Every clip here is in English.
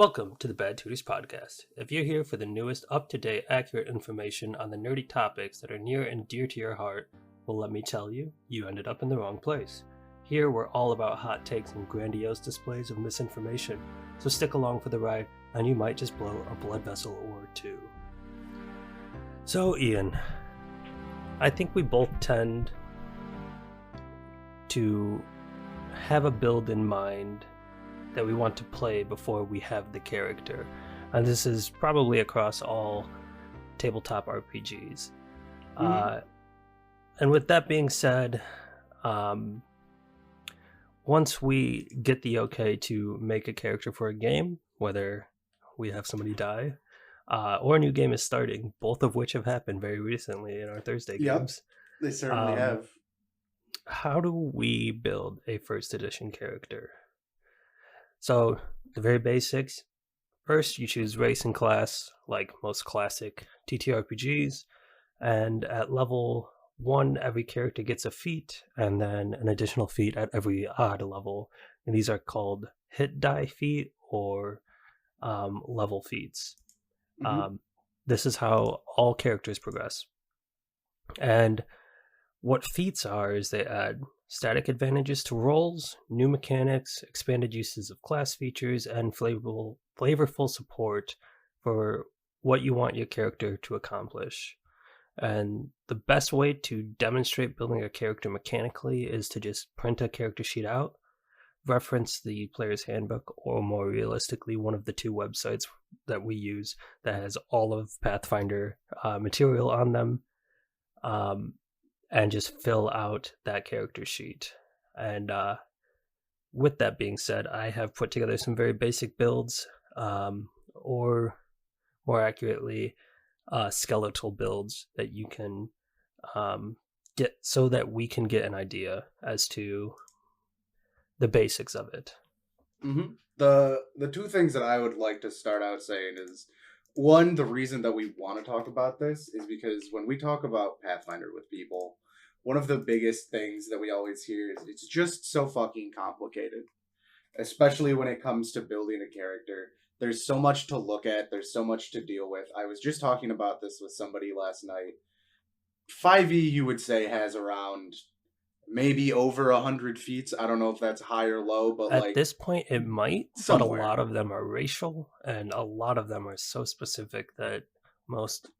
Welcome to the Bad Tutors Podcast. If you're here for the newest, up-to-date, accurate information on the nerdy topics that are near and dear to your heart, well, let me tell you, you ended up in the wrong place. Here, we're all about hot takes and grandiose displays of misinformation, so stick along for the ride, and you might just blow a blood vessel or two. So, Ian, I think we both tend to have a build in mind that we want to play before we have the character. And this is probably across all tabletop RPGs. And with that being said, once we get the okay to make a character for a game, whether we have somebody die, or a new game is starting, both of which have happened very recently in our Thursday games. They certainly have. How do we build a first edition character? So, the very basics. First, you choose race and class, like most classic TTRPGs. And at level 1, every character gets a feat, and then an additional feat at every odd level. And these are called hit die feat or level feats. This is how all characters progress. And what feats are is they add static advantages to rolls, new mechanics, expanded uses of class features, and flavorful support for what you want your character to accomplish. And the best way to demonstrate building a character mechanically is to just print a character sheet out, reference the player's handbook, or more realistically, one of the two websites that we use that has all of Pathfinder material on them. And just fill out that character sheet. And with that being said, I have put together some very basic builds, or more accurately, skeletal builds that you can get so that we can get an idea as to the basics of it. The two things that I would like to start out saying is, one, the reason that we want to talk about this is because when we talk about Pathfinder with people, one of the biggest things that we always hear is it's just so fucking complicated, especially when it comes to building a character. There's so much to look at. There's so much to deal with. I was just talking about this with somebody last night. 5e, you would say, has around maybe over 100 feats. I don't know if that's high or low, but at this point it might, somewhere. But a lot of them are racial, and a lot of them are so specific that most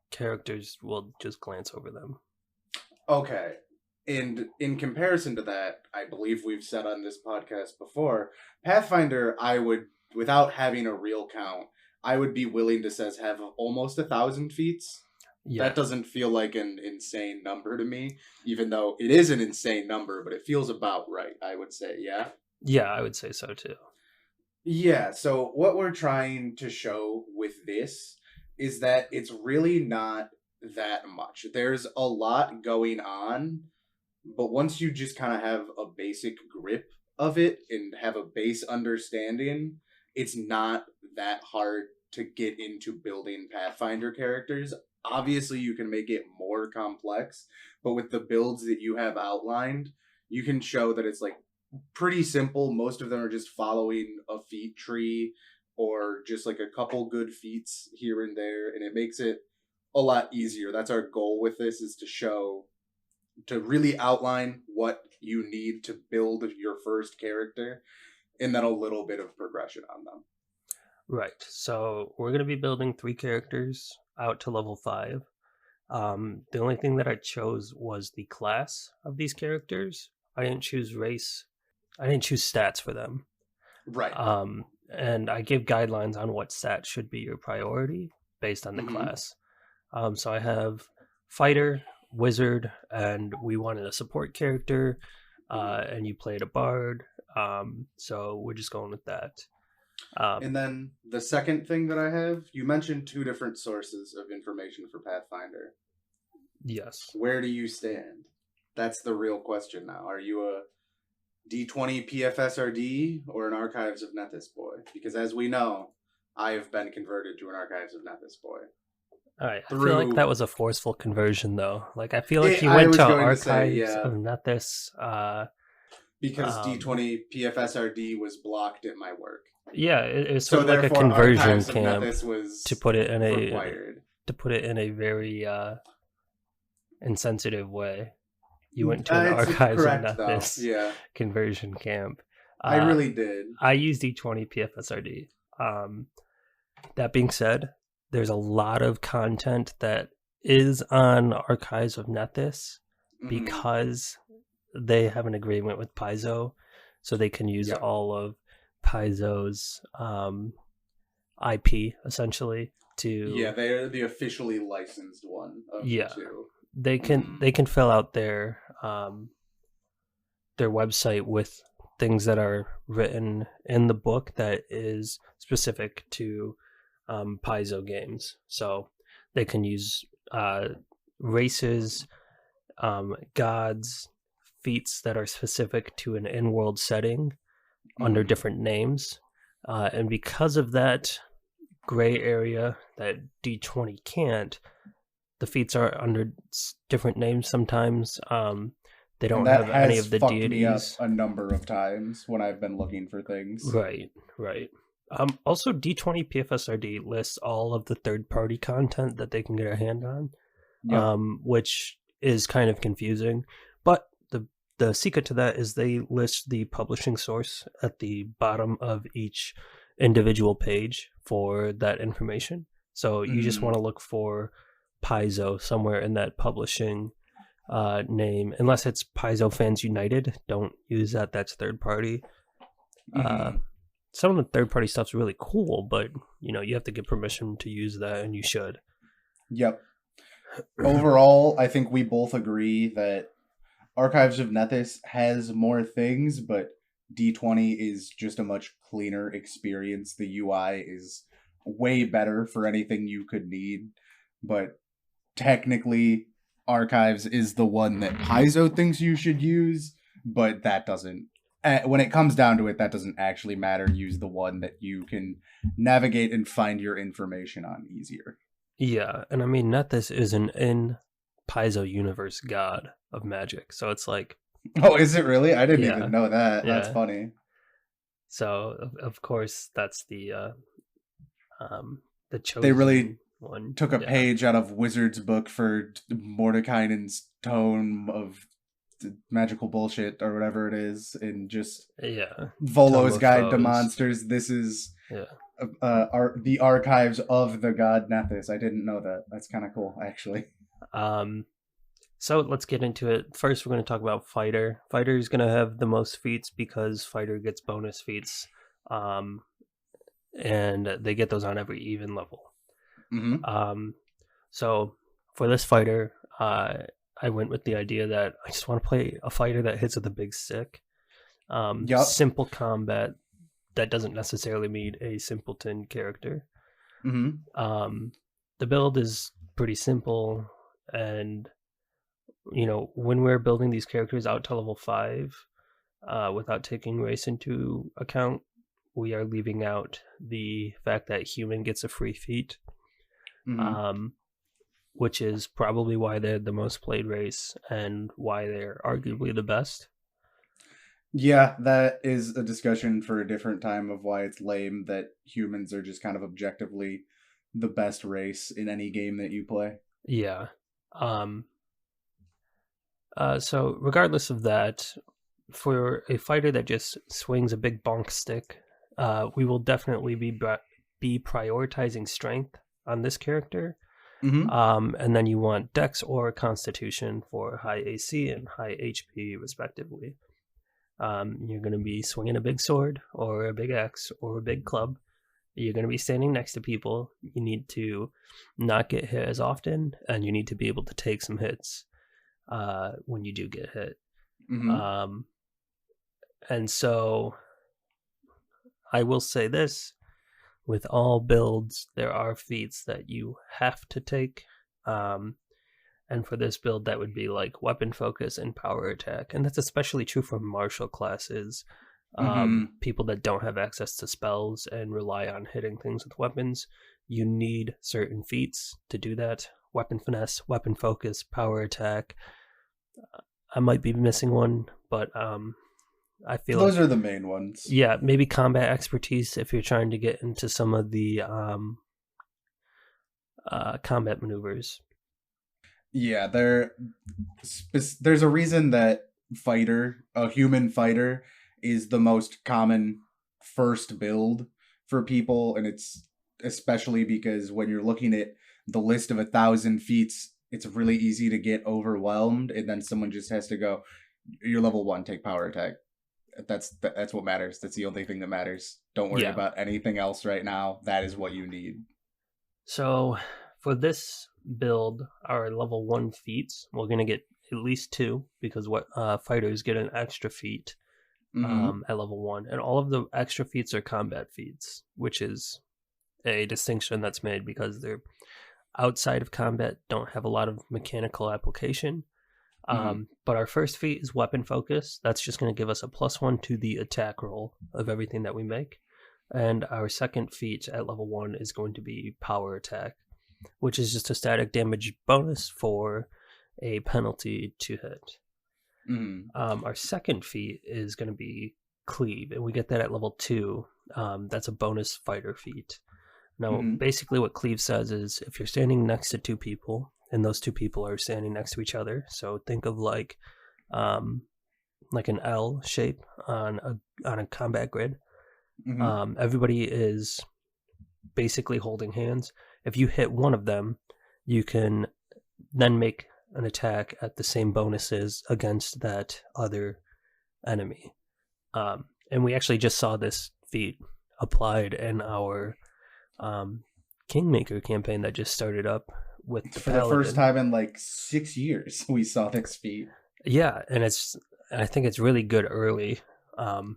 characters will just glance over them. Okay, and in comparison to that, I believe we've said on this podcast before, Pathfinder, I would, without having a real count, I would be willing to say have almost 1,000 feats. Yeah. That doesn't feel like an insane number to me, even though it is an insane number, but it feels about right, I would say, yeah? Yeah, I would say so too. Yeah, so what we're trying to show with this is that it's really not that much. There's a lot going on, but once you just kind of have a basic grip of it and have a base understanding, it's not that hard to get into building Pathfinder characters. Obviously, you can make it more complex, but with the builds that you have outlined, you can show that it's like pretty simple. Most of them are just following a feat tree or just like a couple good feats here and there, and it makes it a lot easier. That's our goal with this, is to really outline what you need to build your first character, and then a little bit of progression on them. Right. So we're going to be building 3 characters out to level 5. The only thing that I chose was the class of these characters. I didn't choose race. I didn't choose stats for them. Right. And I gave guidelines on what stats should be your priority based on the class. So I have fighter, wizard, and we wanted a support character, and you played a bard. So we're just going with that. And then the second thing that I have, you mentioned 2 different sources of information for Pathfinder. Yes. Where do you stand? That's the real question now. Are you a D20 PFSRD or an Archives of Nethys boy? Because as we know, I have been converted to an Archives of Nethys boy. All right. I feel like that was a forceful conversion, though. Like, I feel like he went to Archives of Nethys. because Um, D20 PFSRD was blocked at my work. yeah, it's sort So of like a therefore conversion Archives of camp Nethys to was put it in a required. very insensitive way. You went to an It's Archives of correct though. Nethys Yeah, conversion camp. I Uh, really did. I use D20 PFSRD. That being said, there's a lot of content that is on Archives of Nethys Hmm. because they have an agreement with Paizo, so they can use Yep. all of Paizo's IP essentially Yeah, to they're the officially licensed one of the yeah two. Hmm. they can fill out their website with things that are written in the book that is specific to Paizo games. So they can use races, gods, feats that are specific to an in-world setting under Hmm. different names. And because of that gray area that D20 can't, the feats are under different names sometimes. They And don't that have any has of the fucked me up deities. a number of times when I've been looking for things. Right, right. Also, D20 PFSRD lists all of the third party content that they can get a hand on, Yep. which is kind of confusing. But the secret to that is they list the publishing source at the bottom of each individual page for that information. So you just want Mm. to look for Paizo somewhere in that publishing name, unless it's Paizo Fans United. Don't use that. That's third party. Uh, Hmm. some of the third party stuff's really cool, but you have to get permission to use that, and you should. Yep. Overall, I think we both agree that Archives of Nethys has more things, but D20 is just a much cleaner experience. The UI is way better for anything you could need, but technically, Archives is the one that Paizo thinks you should use, but that doesn't. When it comes down to it, that doesn't actually matter. Use the one that you can navigate and find your information on easier. Yeah, and I mean, Nethys is an in Paizo universe god of magic, so it's like, Oh, is it really? I didn't even yeah, know that. That's yeah. funny. So of course that's the They really chosen one. took a Yeah, page out of Wizard's book for Mordekainen's tome of magical bullshit or whatever it is, and just yeah. Tome Volo's of Guide to Foes. Monsters. This is Yeah. the archives of the god Nethys. I didn't know that. That's kind of cool, actually. Um. So let's get into it. First, we're going to talk about Fighter. Fighter is going to have the most feats because Fighter gets bonus feats, um, and they get those on every even level. Mm-hmm. Um, so for this fighter, I went with the idea that I just want to play a fighter that hits with a big stick. Yup. Simple combat that doesn't necessarily need a simpleton character. Mm-hmm. The build is pretty simple, and when we're building these characters out to level 5, without taking race into account, we are leaving out the fact that human gets a free feat. Mm-hmm. Um, which is probably why they're the most played race and why they're arguably the best. Yeah, that is a discussion for a different time of why it's lame that humans are just kind of objectively the best race in any game that you play. Yeah. So regardless of that, for a fighter that just swings a big bonk stick, we will definitely be prioritizing strength on this character. Mm-hmm. And then you want Dex or Constitution for high AC and high HP, respectively. You're going to be swinging a big sword or a big axe or a big club. You're going to be standing next to people. You need to not get hit as often, and you need to be able to take some hits when you do get hit. Mm-hmm. And so I will say this. With all builds, there are feats that you have to take. And for this build, that would be like weapon focus and power attack. And that's especially true for martial classes. Mm-hmm. People that don't have access to spells and rely on hitting things with weapons, you need certain feats to do that. Weapon finesse, weapon focus, power attack. I might be missing one, but I feel Those like, are the main ones. yeah, maybe combat expertise if you're trying to get into some of the combat maneuvers. Yeah, there's a reason that a human fighter, is the most common first build for people, and it's especially because when you're looking at the list of 1,000 feats, it's really easy to get overwhelmed, and then someone just has to go, "You're level 1, take power attack." That's what matters. That's the only thing that matters. Don't worry Yeah. about anything else right now. That is what you need. So for this build, our level 1 feats, we're going to get at least 2 because what fighters get an extra feat Mm-hmm. at level 1. And all of the extra feats are combat feats, which is a distinction that's made because they're outside of combat, don't have a lot of mechanical application. Mm-hmm. But our first feat is weapon focus. That's just going to give us a +1 to the attack roll of everything that we make. And our second feat at level 1 is going to be power attack, which is just a static damage bonus for a penalty to hit. Mm-hmm. Our second feat is going to be cleave, and we get that at level 2. That's a bonus fighter feat. Now, Mm-hmm. basically, what cleave says is if you're standing next to 2 people, and those 2 people are standing next to each other, so think of um, like an L shape on a combat grid. Mm-hmm. Everybody is basically holding hands. If you hit one of them, you can then make an attack at the same bonuses against that other enemy. And we actually just saw this feat applied in our Kingmaker campaign that just started up with the For the Paladin. first time in like 6 years, we saw this feat. Yeah, and I think it's really good early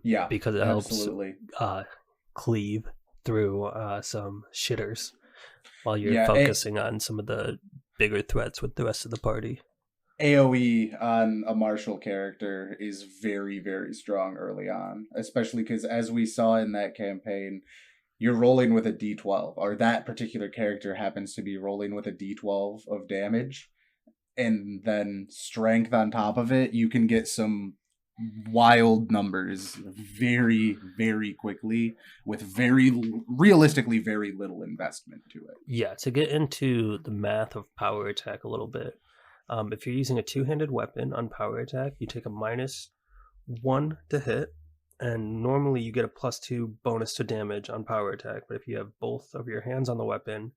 Yeah, because it helps absolutely. cleave through some shitters while you're Yeah, focusing on some of the bigger threats with the rest of the party. AoE on a martial character is very, very strong early on, especially because as we saw in that campaign, you're rolling with a d12, or that particular character happens to be rolling with a d12 of damage, and then strength on top of it. You can get some wild numbers very, very quickly with realistically very little investment to it. Yeah, to get into the math of power attack a little bit, if you're using a two-handed weapon on power attack, you take a -1 to hit, and normally you get a +2 bonus to damage on power attack. But if you have both of your hands on the weapon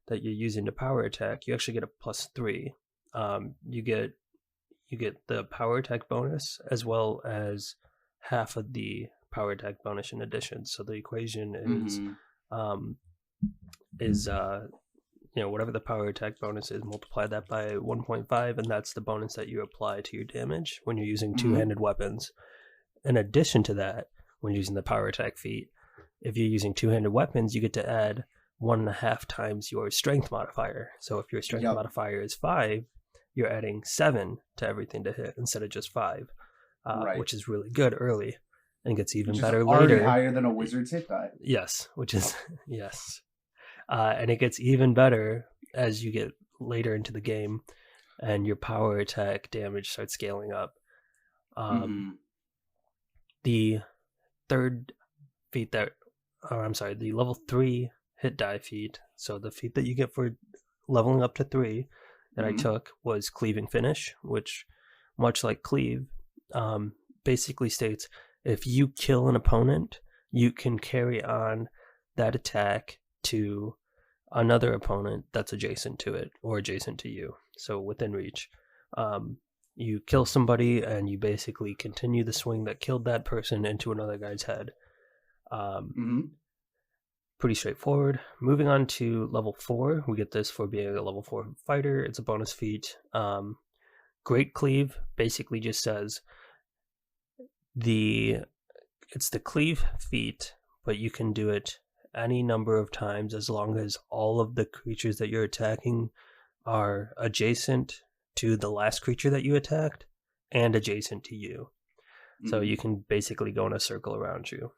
that you're using to power attack, you actually get a +3. You get the power attack bonus as well as half of the power attack bonus in addition. So the equation Mm-hmm. um, is whatever the power attack bonus is, multiply that by 1.5, and that's the bonus that you apply to your damage when you're using Mm-hmm. two-handed weapons. In addition to that, when using the power attack feat, if you're using two-handed weapons, you get to add 1.5 times your strength modifier. So if your strength Yep. modifier is 5, you're adding 7 to everything to hit instead of just 5, Right. which is really good early and gets even Which is better already later. higher than a wizard's hit die. Yes, which is yes, and it gets even better as you get later into the game, and your power attack damage starts scaling up. Mm-hmm. The third feat the level 3 hit die feat. So the feat that you get for leveling up to 3 that I Mm-hmm. took was Cleaving Finish, which, much like Cleave, basically states if you kill an opponent, you can carry on that attack to another opponent that's adjacent to it or adjacent to you, so within reach. You kill somebody and you basically continue the swing that killed that person into another guy's head. Mm-hmm. Pretty straightforward. Moving on to level 4, we get this for being a level 4 fighter. It's a bonus feat. Great Cleave basically just says it's the cleave feat, but you can do it any number of times as long as all of the creatures that you're attacking are adjacent to the last creature that you attacked and adjacent to you. So you can basically go in a circle around you.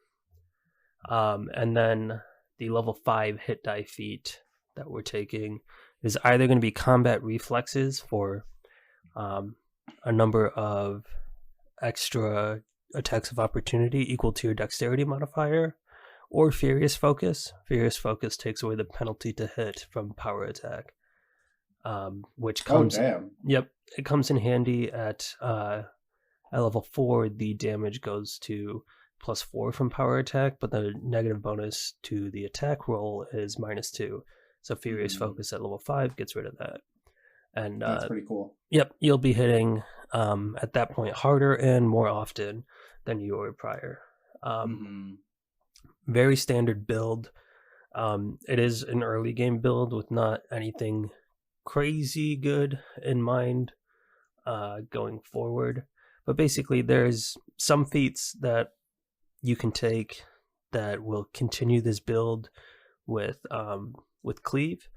And then the level 5 hit die feat that we're taking is either going to be combat reflexes for a number of extra attacks of opportunity equal to your dexterity modifier, or Furious Focus. Furious Focus takes away the penalty to hit from power attack, which Oh, comes. damn. Yep, it comes in handy at level 4. The damage goes to +4 from power attack, but the negative bonus to the attack roll is -2. So Furious Focus at level 5 gets rid of that. And That's pretty cool. yep, you'll be hitting at that point harder and more often than you were prior. Very standard build. It is an early game build with not anything crazy good in mind going forward. But basically, there's some feats that you can take that will continue this build with cleave.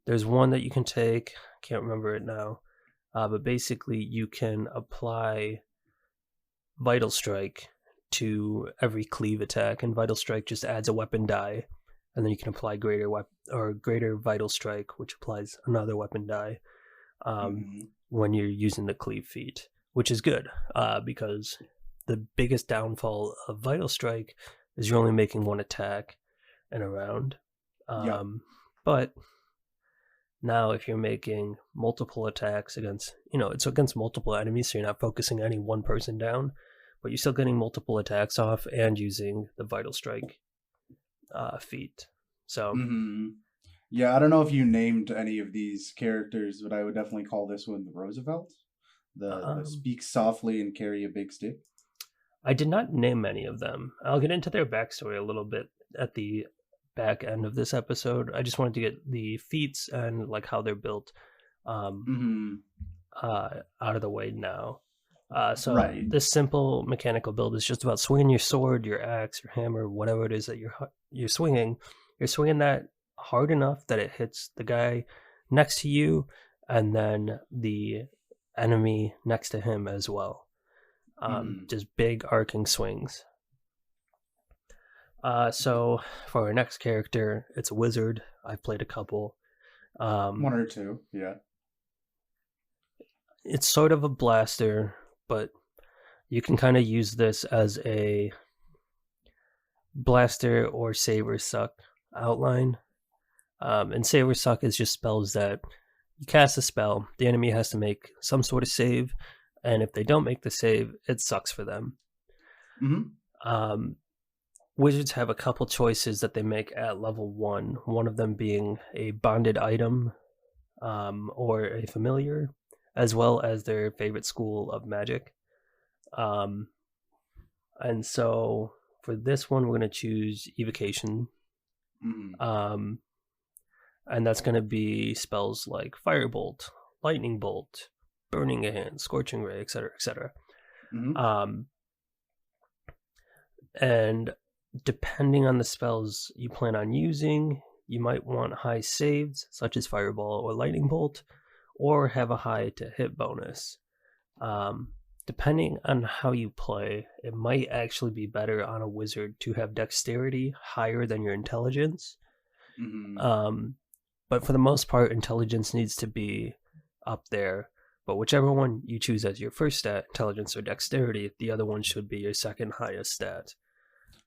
There's one that you can take. I can't remember it now, but basically you can apply Vital Strike to every cleave attack, and Vital Strike just adds a weapon die, and then you can apply greater Vital Strike, which applies another weapon die when you're using the cleave feat, which is good because the biggest downfall of Vital Strike is you're only making one attack in a round. But now if you're making multiple attacks against, it's against multiple enemies, so you're not focusing any one person down, but you're still getting multiple attacks off and using the Vital Strike feat. So yeah, I don't know if you named any of these characters, but I would definitely call this one the Roosevelt, the speak softly and carry a big stick. I did not name any of them. I'll get into their backstory a little bit at the back end of this episode. I just wanted to get the feats and like how they're built out of the way now. So this simple mechanical build is just about swinging your sword, your axe, your hammer, whatever it is that you're swinging. You're swinging that hard enough that it hits the guy next to you and then the enemy next to him as well. Just big arcing swings. So for our next character, it's a wizard. I've played a couple. One or two, yeah. It's sort of a blaster, but you can kind of use this as a blaster or saber suck outline. And saber suck is just spells that you cast a spell, the enemy has to make some sort of save, and if they don't make the save, it sucks for them. Wizards have a couple choices that they make at level 1, one of them being a bonded item or a familiar, as well as their favorite school of magic. And so for this one, we're going to choose Evocation. And that's going to be spells like Firebolt, Lightning Bolt, Burning Hand, Scorching Ray, etc., etc. And depending on the spells you plan on using, you might want high saves, such as Fireball or Lightning Bolt, or have a high to hit bonus. Depending on how you play, it might actually be better on a wizard to have dexterity higher than your intelligence. But for the most part, intelligence needs to be up there. But whichever one you choose as your first stat, intelligence or dexterity, the other one should be your second highest stat.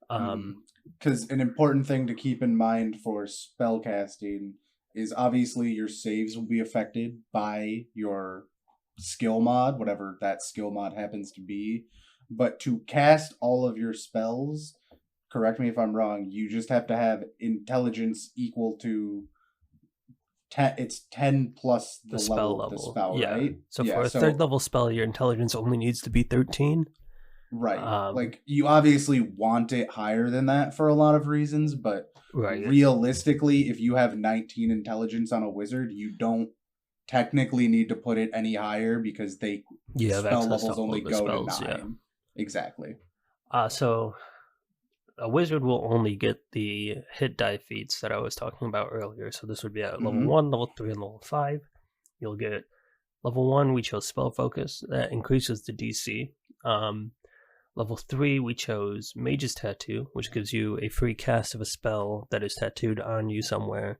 Because an important thing to keep in mind for spellcasting is obviously your saves will be affected by your skill mod, whatever that skill mod happens to be. But to cast all of your spells, correct me if I'm wrong, you just have to have intelligence equal to 10. It's 10 plus the level of the spell, right? So for a third level spell, your intelligence only needs to be 13. Right. Like, you obviously want it higher than that for a lot of reasons, but realistically, if you have 19 intelligence on a wizard, you don't technically need to put it any higher because spell levels only go to 9. Yeah. Exactly. So a wizard will only get the hit die feats that I was talking about earlier. So this would be at level 1, level 3, and level 5. You'll get level 1, we chose Spell Focus. That increases the DC. Level 3, we chose Mage's Tattoo, which gives you a free cast of a spell that is tattooed on you somewhere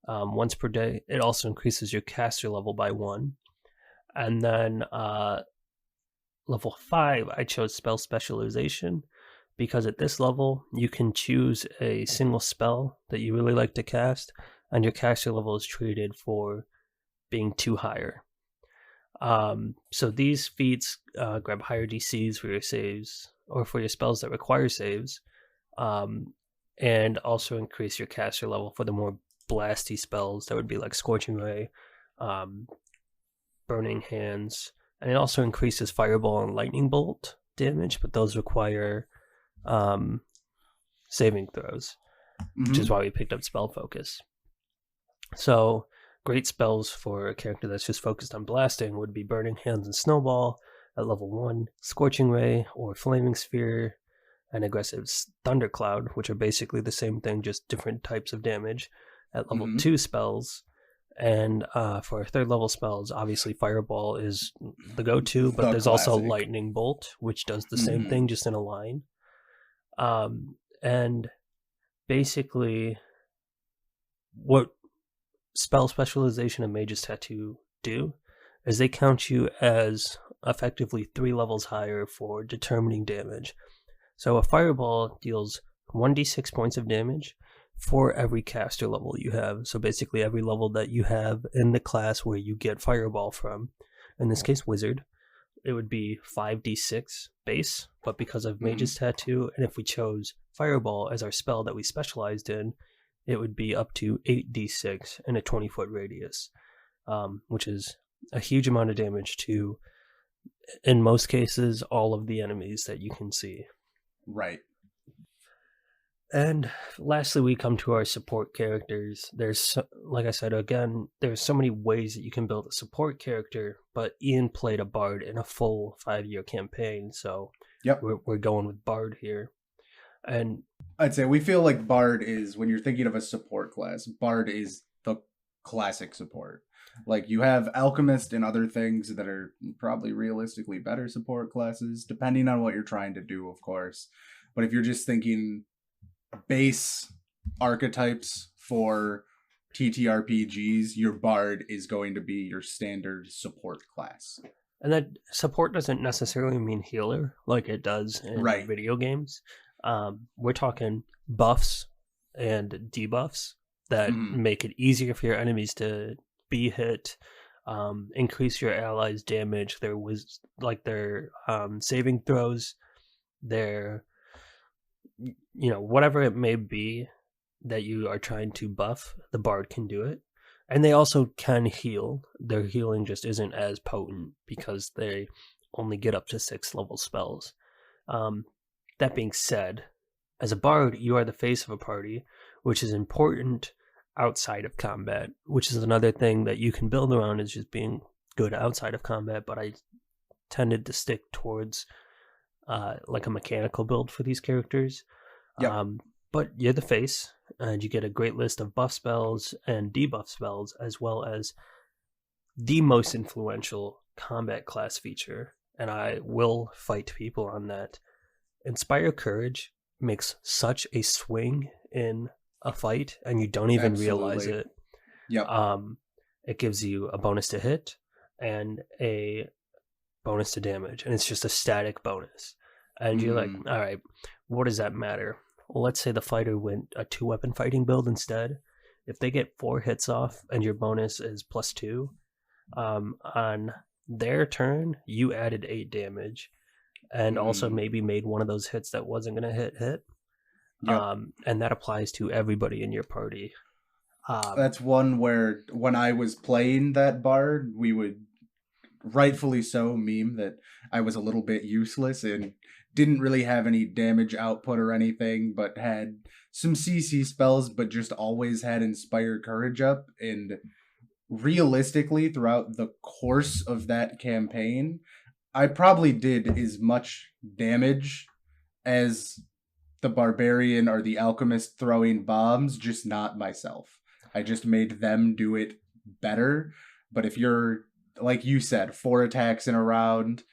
once per day. It also increases your caster level by 1. And then Level 5, I chose spell specialization because at this level, you can choose a single spell that you really like to cast, and your caster level is treated for being 2 higher. So these feats grab higher DCs for your saves, or for your spells that require saves, and also increase your caster level for the more blasty spells that would be like Scorching Ray, um, Burning Hands, and it also increases Fireball and Lightning Bolt damage, but those require um, saving throws, which is why we picked up Spell Focus. So, great spells for a character that's just focused on blasting would be Burning Hands and Snowball at level 1, Scorching Ray or Flaming Sphere, and Aggressive Thundercloud, which are basically the same thing, just different types of damage at level 2 spells. And for 3rd level spells, obviously Fireball is the go-to, but there's also Lightning Bolt, which does the same thing, just in a line. And basically, what spell specialization and Mage's Tattoo do is they count you as effectively 3 levels higher for determining damage. So a Fireball deals 1d6 points of damage for every caster level you have. So basically every level that you have in the class where you get Fireball from, in this case Wizard, it would be 5d6 base, but because of Mage's Tattoo, and if we chose Fireball as our spell that we specialized in, it would be up to 8d6 in a 20-foot radius, which is a huge amount of damage to, in most cases, all of the enemies that you can see. Right. And lastly, we come to our support characters. There's, like I said, again, there's so many ways that you can build a support character, but Ian played a Bard in a full 5-year campaign, so we're going with Bard here. And I'd say we feel like Bard is, when you're thinking of a support class, Bard is the classic support. Like, you have Alchemist and other things that are probably realistically better support classes, depending on what you're trying to do, of course. But if you're just thinking base archetypes for TTRPGs, your Bard is going to be your standard support class. And that support doesn't necessarily mean healer like it does in video games. We're talking buffs and debuffs that make it easier for your enemies to be hit, increase your allies' damage, their saving throws, their whatever it may be that you are trying to buff, the Bard can do it. And they also can heal. Their healing just isn't as potent because they only get up to 6 level spells. That being said, as a Bard, you are the face of a party, which is important outside of combat, which is another thing that you can build around, is just being good outside of combat, but I tended to stick towards like a mechanical build for these characters. But you're the face, and you get a great list of buff spells and debuff spells, as well as the most influential combat class feature, and I will fight people on that. Inspire Courage makes such a swing in a fight, and you don't even realize it. It gives you a bonus to hit and a bonus to damage, and it's just a static bonus. And you're like, all right, what does that matter? Well, let's say the fighter went a 2-weapon fighting build instead. If they get 4 hits off and your bonus is +2, on their turn, you added 8 damage, and also maybe made one of those hits that wasn't going to hit. And that applies to everybody in your party. That's one where, when I was playing that Bard, we would rightfully so meme that I was a little bit useless and didn't really have any damage output or anything, but had some CC spells, but just always had Inspire Courage up. And realistically, throughout the course of that campaign, I probably did as much damage as the Barbarian or the Alchemist throwing bombs, just not myself. I just made them do it better. But if you're, like you said, 4 attacks in a round,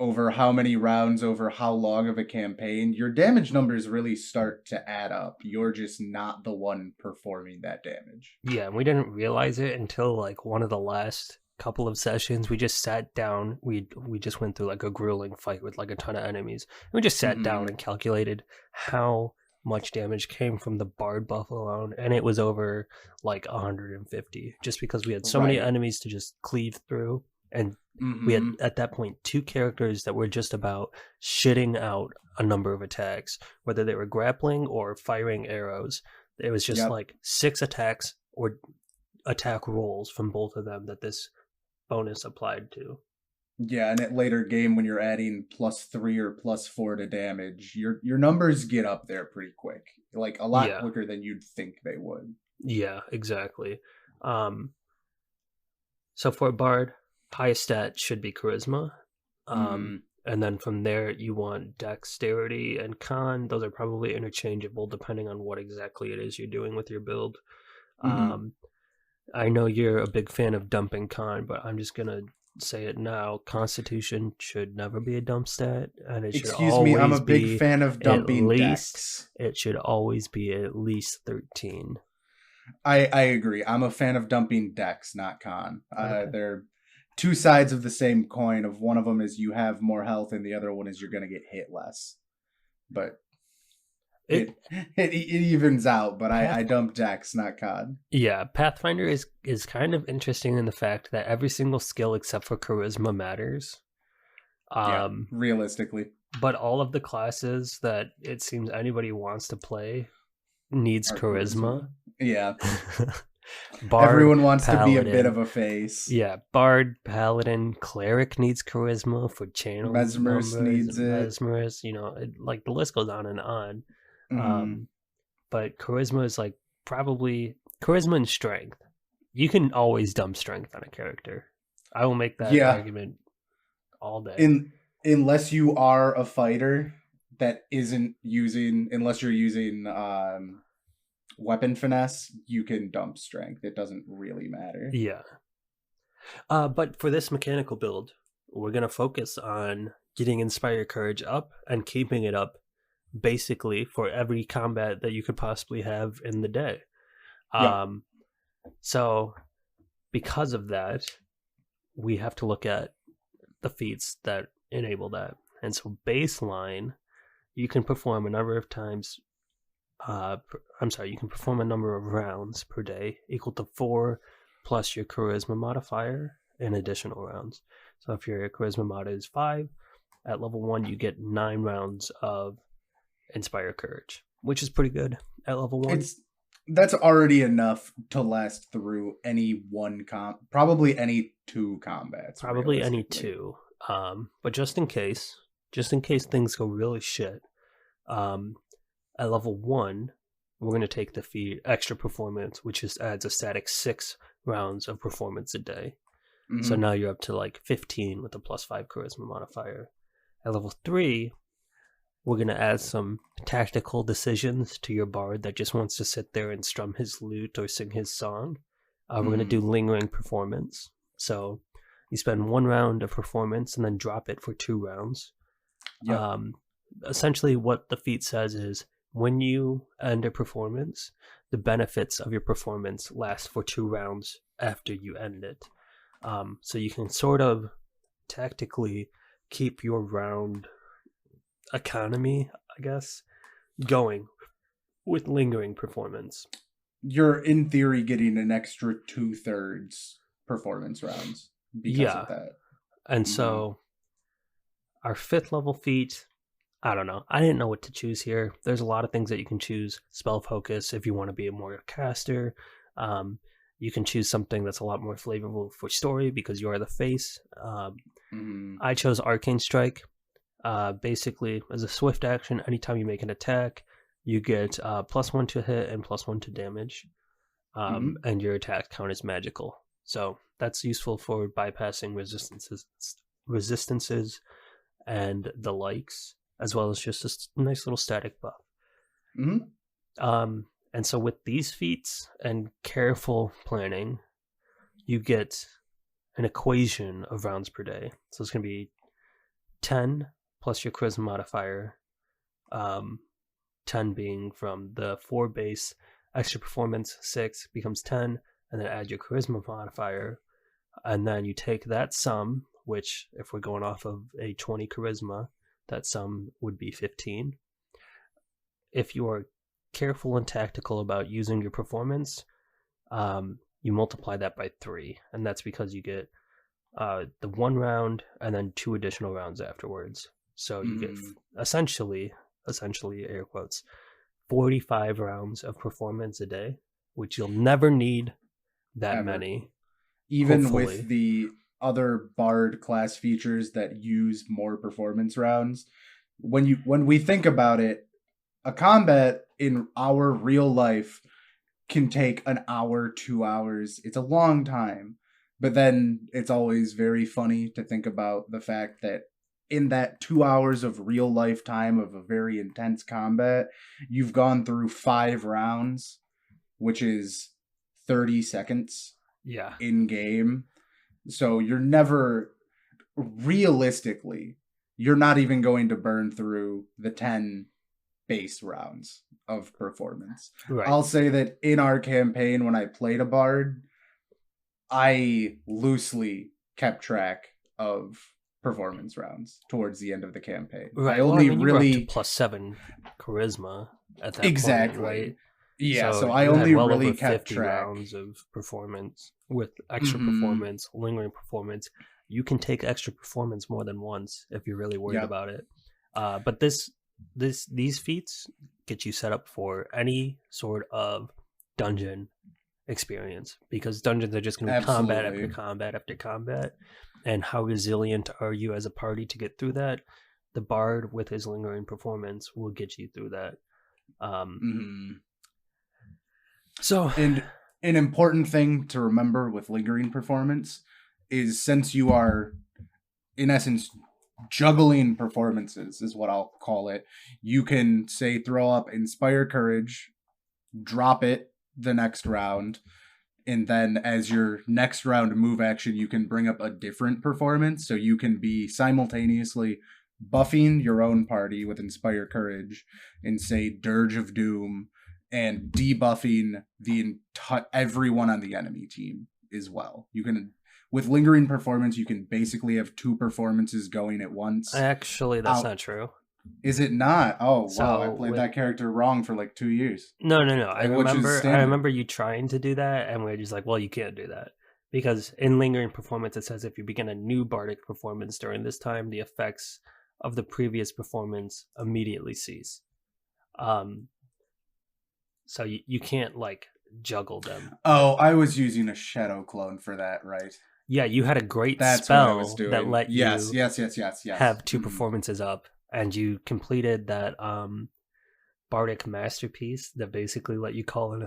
over how many rounds, over how long of a campaign, your damage numbers really start to add up. You're just not the one performing that damage. Yeah, and we didn't realize it until like one of the last couple of sessions, we just sat down. We just went through like a grueling fight with like a ton of enemies. We just sat down Mm-hmm. and calculated how much damage came from the bard buff alone, and it was over like 150, just because we had so many Right. enemies to just cleave through, and we had Mm-hmm. at that point two characters that were just about shitting out a number of attacks, whether they were grappling or firing arrows. It was just Yep. like 6 attacks or attack rolls from both of them that this bonus applied to. Yeah, and at later game when you're adding +3 or +4 to damage, your numbers get up there pretty quick. Like a lot Yeah, quicker than you'd think they would. yeah, exactly. Um, so for a bard, highest stat should be charisma. Mm-hmm. And then from there, you want dexterity and con. Those are probably interchangeable depending on what exactly it is you're doing with your build. Mm-hmm. Um, I know you're a big fan of dumping con, but I'm just gonna say it now. Constitution should never be a dump stat, and it should Excuse me, I'm a always big be fan of at dumping least decks. it should always be at least 13. I agree. I'm a fan of dumping decks, not con. Okay. They're two sides of the same coin. Of one of them is you have more health, and the other one is you're gonna get hit less. But It it evens out. But I Path dump decks, not con. Yeah, Pathfinder is kind of interesting in the fact that every single skill except for charisma matters. Yeah, Um realistically, but all of the classes that it seems anybody wants to play needs our charisma. charisma. Yeah, Bard, everyone wants to be a bit Paladin. of a face. Yeah, Bard, Paladin, Cleric needs charisma for channel Mesmerist numbers, needs it. Mesmerist, like the list goes on and on. Mm-hmm. Um, but charisma is like probably charisma and strength. You can always dump strength on a character. I will make that Yeah, argument all day. in unless you are a fighter that isn't using, unless you're using weapon finesse, you can dump strength. It doesn't really matter. Yeah. But for this mechanical build, we're going to focus on getting Inspire Courage up and keeping it up basically for every combat that you could possibly have in the day. Yep. So, because of that, we have to look at the feats that enable that. And so, baseline, you can perform a number of times. You can perform a number of rounds per day equal to 4 plus your charisma modifier in additional rounds. So if your charisma mod is 5, at level 1 you get 9 rounds of Inspire Courage, which is pretty good at level 1. That's already enough to last through any probably any 2 combats. Probably any 2. But just in case things go really shit, at level 1, we're going to take the feat Extra Performance, which just adds a static 6 rounds of performance a day. Mm-hmm. So now you're up to like 15 with a +5 charisma modifier. At level 3, we're going to add some tactical decisions to your bard that just wants to sit there and strum his lute or sing his song. We're going to do Lingering Performance. So you spend 1 round of performance and then drop it for 2 rounds. Yep. Essentially what the feat says is when you end a performance, the benefits of your performance last for 2 rounds after you end it. So you can sort of tactically keep your round economy, I guess, going with lingering performance. You're in theory getting an extra 2/3 performance rounds because of that. And so our 5th level feat, I don't know. I didn't know what to choose here. There's a lot of things that you can choose. Spell focus if you want to be a more caster. You can choose something that's a lot more flavorful for story because you are the face. I chose Arcane Strike. Basically, as a swift action, anytime you make an attack, you get +1 to hit and +1 to damage. And your attack count is magical. So that's useful for bypassing resistances and the likes, as well as just a nice little static buff. And so with these feats and careful planning, you get an equation of rounds per day. So it's going to be 10 plus your charisma modifier, 10 being from the 4 base, extra performance 6 becomes 10, and then add your charisma modifier, and then you take that sum, which if we're going off of a 20 charisma, that sum would be 15. If you are careful and tactical about using your performance, you multiply that by 3, and that's because you get the 1 round and then 2 additional rounds afterwards. So you get essentially air quotes, 45 rounds of performance a day, which you'll never need that Ever. many. Even hopefully. with the other bard class features that use more performance rounds, when we think about it, a combat in our real life can take an hour, 2 hours. It's a long time. But then it's always very funny to think about the fact that in that 2 hours of real life time of a very intense combat, you've gone through 5 rounds, which is 30 seconds Yeah. in game. So you're never, realistically, you're not even going to burn through the 10 base rounds of performance. Right. I'll say that in our campaign, when I played a bard, I loosely kept track of performance rounds towards the end of the campaign. Right. I only you were up really to +7 charisma at that exactly point, right? Yeah, so you I had only well really over kept 50 track. rounds of performance with extra performance, lingering performance. You can take extra performance more than once if you're really worried about it. But these feats get you set up for any sort of dungeon experience, because dungeons are just going to be combat after combat after combat. And how resilient are you as a party to get through that? The bard with his lingering performance will get you through that. So, and an important thing to remember with lingering performance is, since you are, in essence, juggling performances, is what I'll call it, you can, say, throw up Inspire Courage, drop it the next round, and then as your next round move action, you can bring up a different performance. So you can be simultaneously buffing your own party with Inspire Courage and, say, Dirge of Doom, and debuffing everyone on the enemy team as well. You can, with lingering performance, you can basically have 2 performances going at once. Actually, that's not true. Is it not? Oh, so wow, I played that character wrong for like 2 years. No. I remember you trying to do that, and we were just like, well, you can't do that. Because in lingering performance, it says if you begin a new bardic performance during this time, the effects of the previous performance immediately cease. So you can't, like, juggle them. Oh, I was using a shadow clone for that, right? Yeah, you had a great spell that let you yes. have 2 performances up, and you completed that bardic masterpiece that basically let you call in a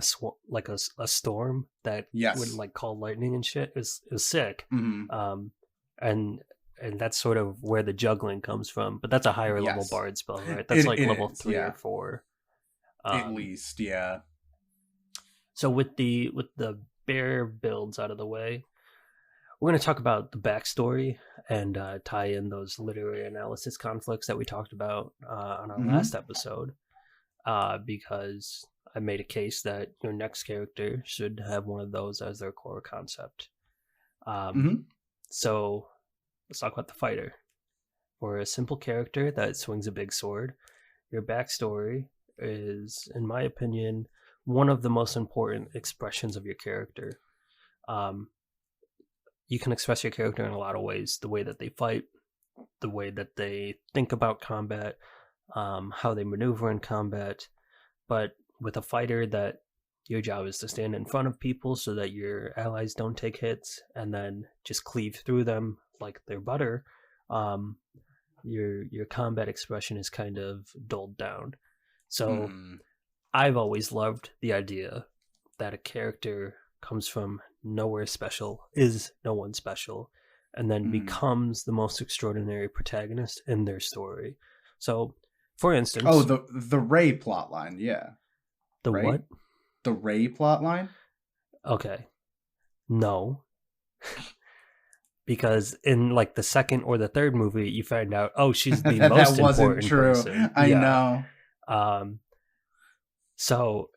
storm that would, like, call lightning and shit. It was sick. And that's sort of where the juggling comes from. But that's a higher level bard spell, right? That's level 3 or 4. At least, yeah. So with the bear builds out of the way, we're going to talk about the backstory and tie in those literary analysis conflicts that we talked about on our last episode, because I made a case that your next character should have one of those as their core concept. So let's talk about the fighter. For a simple character that swings a big sword, your backstory is, in my opinion, one of the most important expressions of your character. You can express your character in a lot of ways: the way that they fight, the way that they think about combat, how they maneuver in combat. But with a fighter, that your job is to stand in front of people so that your allies don't take hits, and then just cleave through them like they're butter. Your combat expression is kind of dulled down. So I've always loved the idea that a character comes from nowhere special, is no one special, and then becomes the most extraordinary protagonist in their story. So, for instance... Oh, the Ray plotline, yeah. The right? What? The Ray plotline? Okay. No. Because in, like, the second or the third movie, you find out, oh, she's the most important person. I know. So,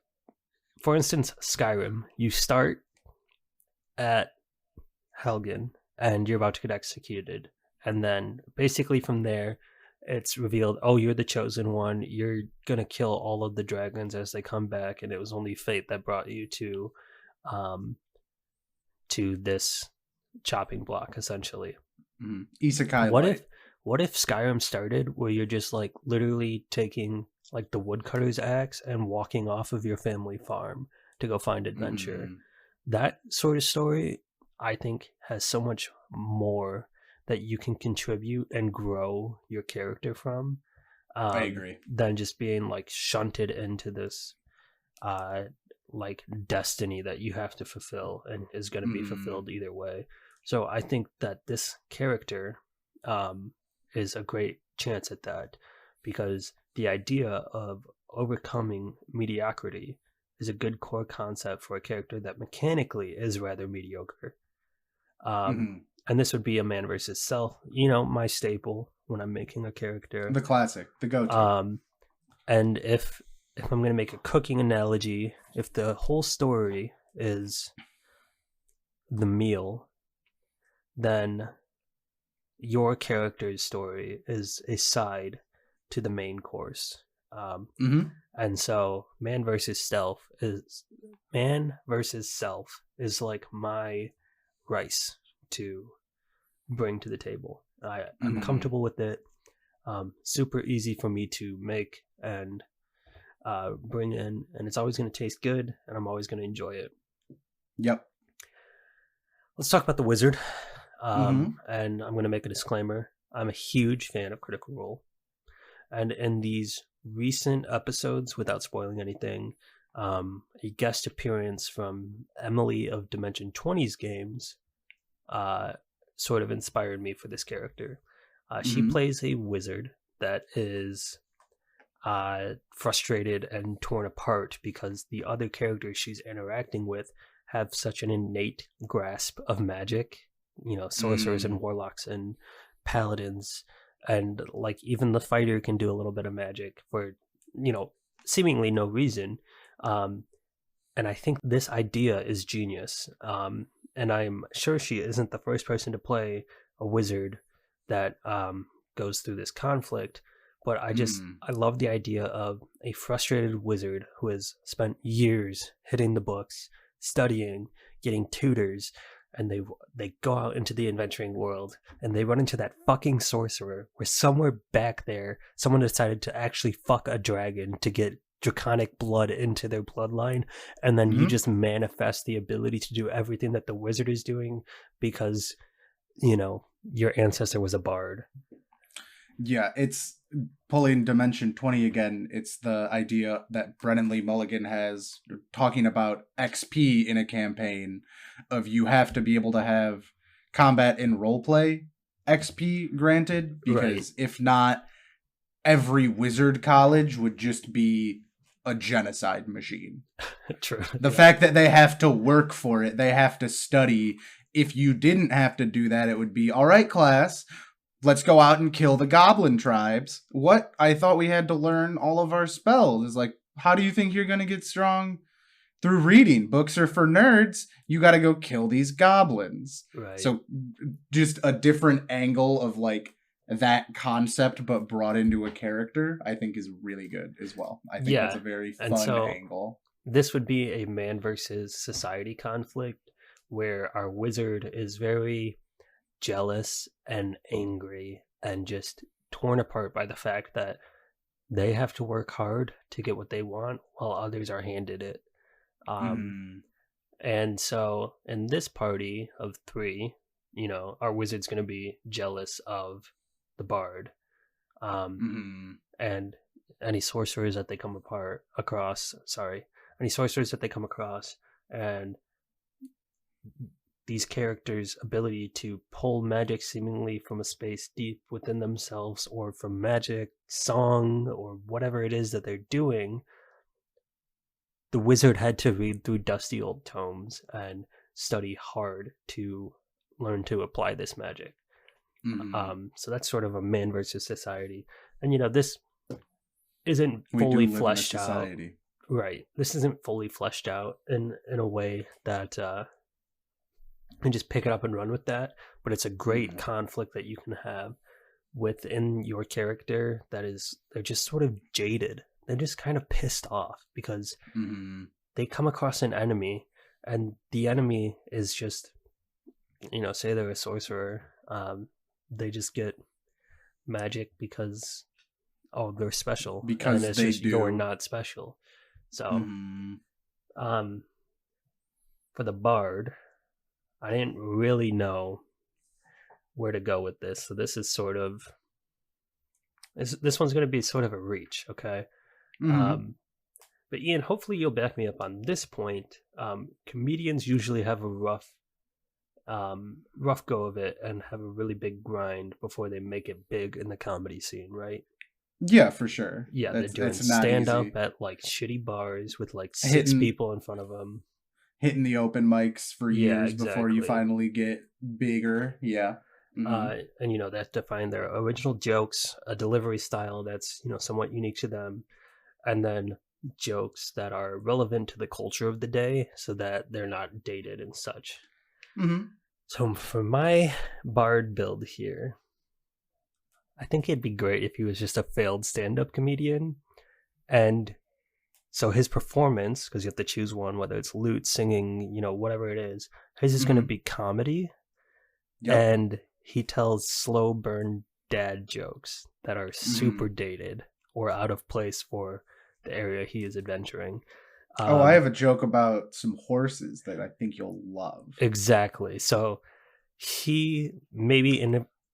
for instance, Skyrim, you start at Helgen, and you're about to get executed. And then basically from there, it's revealed, oh, you're the chosen one. You're going to kill all of the dragons as they come back. And it was only fate that brought you um, to this chopping block, essentially. Isekai What light. if what if Skyrim started where you're just like literally taking like the woodcutter's axe and walking off of your family farm to go find adventure? Mm, That sort of story, I think, has so much more that you can contribute and grow your character from, I agree. than just being like shunted into this uh like destiny that you have to fulfill and is going to be Mm, fulfilled either way. So I think that this character um is a great chance at that, because the idea of overcoming mediocrity is a good core concept for a character that mechanically is rather mediocre. um mm. and this would be a man versus self, you know, my staple when I'm making a character. The classic, the go-to. um and if I'm going to make a cooking analogy, if the whole story is the meal, then your character's story is a side to the main course. Mm-hmm. And so man versus self is like my rice to bring to the table. I'm Mm-hmm. comfortable with it. Super easy for me to make and bring in, and it's always going to taste good, and I'm always going to enjoy it. Yep. Let's talk about the wizard. Mm-hmm. And I'm going to make a disclaimer. I'm a huge fan of Critical Role. And in these recent episodes, without spoiling anything, a guest appearance from Emily of Dimension 20's games uh, sort of inspired me for this character. She Mm-hmm. plays a wizard that is frustrated and torn apart because the other characters she's interacting with have such an innate grasp of magic. You know, sorcerers and Mm. warlocks and paladins, and like even the fighter can do a little bit of magic for, you know, seemingly no reason. Um, and I think this idea is genius. And I'm sure she isn't the first person to play a wizard that goes through this conflict. But Mm. I love the idea of a frustrated wizard who has spent years hitting the books, studying, getting tutors, and they go out into the adventuring world and they run into that fucking sorcerer where somewhere back there someone decided to actually fuck a dragon to get draconic blood into their bloodline, and then you Mm-hmm. just manifest the ability to do everything that the wizard is doing because, you know, your ancestor was a bard. Yeah, it's pulling Dimension 20 again. It's the idea that Brennan Lee Mulligan has talking about XP in a campaign of you have to be able to have combat and roleplay XP granted, Right. because if not, every wizard college would just be a genocide machine. True. The Yeah. fact that they have to work for it, they have to study. If you didn't have to do that, it would be all right, class. Let's go out and kill the goblin tribes. What? I thought we had to learn all of our spells. It's like, how do you think you're going to get strong? Through reading. Books are for nerds. You got to go kill these goblins. Right. So, just a different angle of like that concept, but brought into a character, I think is really good as well. I think that's Yeah. a very And fun so angle. this would be a man versus society conflict where our wizard is very jealous and angry and just torn apart by the fact that they have to work hard to get what they want while others are handed it. Um, Mm, and so in this party of three, you know, our wizard's going to be jealous of the bard. mm, And any sorcerers that they come any sorcerers that they come across, and these characters' ability to pull magic seemingly from a space deep within themselves or from magic, song, or whatever it is that they're doing. The wizard had to read through dusty old tomes and study hard to learn to apply this magic. mm. So that's sort of a man versus society. And, you know, this isn't We do fully live in a fleshed out. society. Right. This isn't fully fleshed out in a way that and just pick it up and run with that. But it's a great Mm-hmm. conflict that you can have within your character that is, they're just sort of jaded. They're just kind of pissed off because Mm-hmm. they come across an enemy, and the enemy is just, say they're a sorcerer. They just get magic because, oh, they're special, and Because it's they just you're do. not special. So, Mm-hmm. um, for the bard, I didn't really know where to go with this. So this one's going to be sort of a reach, okay? Mm-hmm. Um, but Ian, hopefully you'll back me up on this point. Comedians usually have a rough go of it and have a really big grind before they make it big in the comedy scene, right? Yeah, for sure. Yeah, they're doing It's not stand up easy. at like shitty bars with like six Hitting people in front of them. hitting the open mics for Yeah, years before you exactly. finally get bigger. Yeah. Mm-hmm. And they have to find their original jokes, a delivery style that's somewhat unique to them, and then jokes that are relevant to the culture of the day, so that they're not dated and such. Mm-hmm. So for my bard build here, I think it'd be great if he was just a failed stand-up comedian, and so his performance, because you have to choose one, whether it's lute, singing, whatever it is, his is going to Mm-hmm. be comedy, Yep. and he tells slow burn dad jokes that are Mm-hmm. super dated or out of place for the area he is adventuring. Oh, I Um, have a joke about some horses that I think you'll love. exactly. So he maybe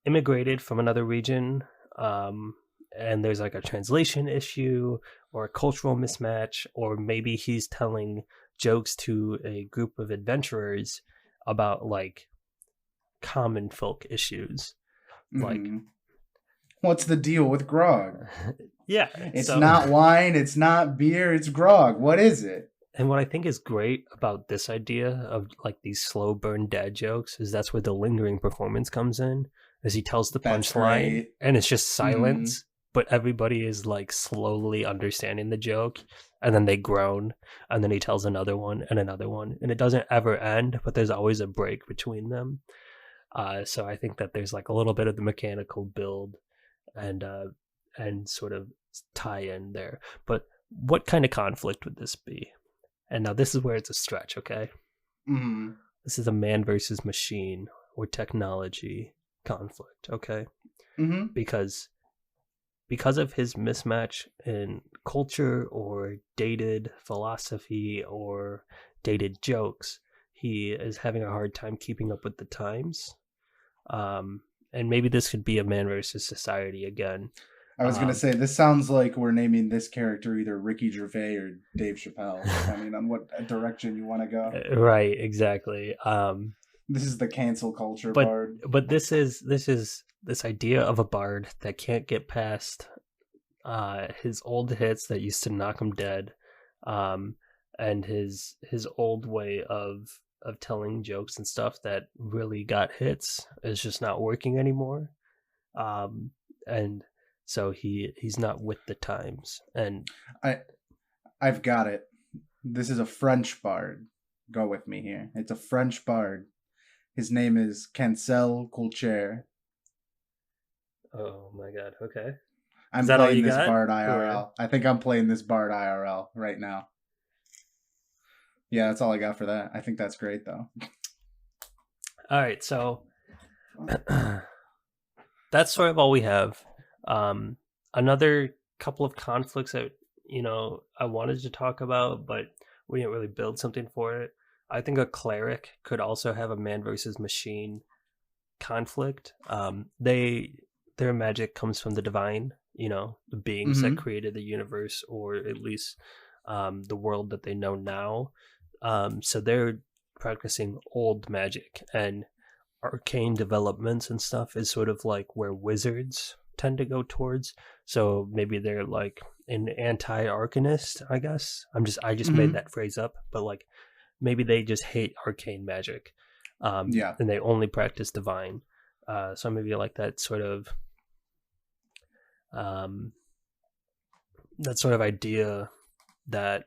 immigrated from another region, um, and there's like a translation issue or a cultural mismatch, or maybe he's telling jokes to a group of adventurers about like common folk issues. Like, Mm-hmm. What's the deal with grog? yeah, It's so not wine, it's not beer, it's grog. What is it? and what I think is great about this idea of like these slow burn dad jokes is that's where the lingering performance comes in, as he tells the That's punchline great. and it's just Mm-hmm. silence, but everybody is like slowly understanding the joke, and then they groan, and then he tells another one, and it doesn't ever end, but there's always a break between them. So I think that there's like a little bit of the mechanical build and sort of tie in there. But what kind of conflict would this be? And now this is where it's a stretch, okay? Mm-hmm. This is a man versus machine or technology conflict, okay? Mm-hmm. Because of his mismatch in culture or dated philosophy or dated jokes, he is having a hard time keeping up with the times. And maybe this could be a man versus society again. I was gonna Um, say this sounds like we're naming this character either Ricky Gervais or Dave Chappelle, depending on what direction you want to go. right, exactly. This is the cancel culture But bard. this idea of a bard that can't get past his old hits that used to knock him dead, um, and his old way of telling jokes and stuff that really got hits is just not working anymore. Um, and so he's not with the times. And I I've got it. This is a French bard. Go with me here. It's a French bard. His name is Cancel Coulcher. oh my god, okay, is I'm that all playing you this got? bard Or IRL. I think I'm playing this bard IRL right now. Yeah, that's all I got for that. I think that's great though. all right, so that's sort of all we have. Another couple of conflicts that I wanted to talk about, but we didn't really build something for it. I think a cleric could also have a man versus machine conflict. Their magic comes from the divine, the beings that Mm-hmm. created the universe, or at least the world that they know now. So they're practicing old magic, and arcane developments and stuff is sort of like where wizards tend to go towards. So maybe they're like an anti-arcanist, I guess. I just made Mm-hmm. that phrase up, but like maybe they just hate arcane magic, Yeah. and they only practice divine. So maybe like um, that sort of idea that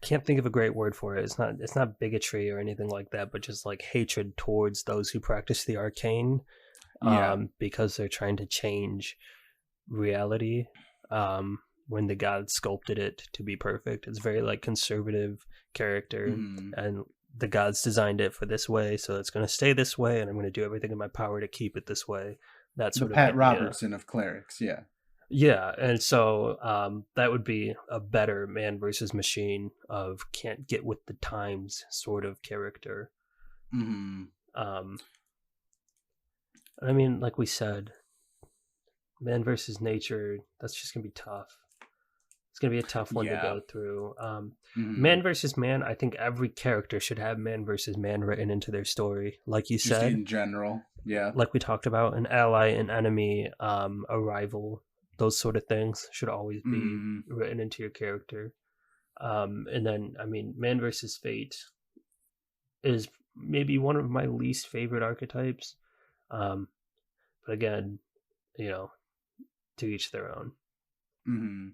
can't think of a great word for it. It's not bigotry or anything like that, but just like hatred towards those who practice the arcane, Yeah. because they're trying to change reality, when the gods sculpted it to be perfect. It's very like conservative character, Hmm. and the gods designed it for this way, so it's going to stay this way, and I'm going to do everything in my power to keep it this way. That The sort of Pat idea. Robertson of clerics. Yeah. Yeah, and so that would be a better man versus machine of can't get with the times sort of character. Hmm. Um, I mean, like we said, man versus nature, that's just gonna be tough. It's gonna be a tough one to Yeah. go through. Hmm. Man versus man, I think every character should have man versus man written into their story. Like you Just said, in general. Yeah. like we talked about, an ally, an enemy, a rival, those sort of things should always be Hmm. written into your character. And then, I mean, man versus fate is maybe one of my least favorite archetypes. Um, but again, you know, to each their own. Hmm.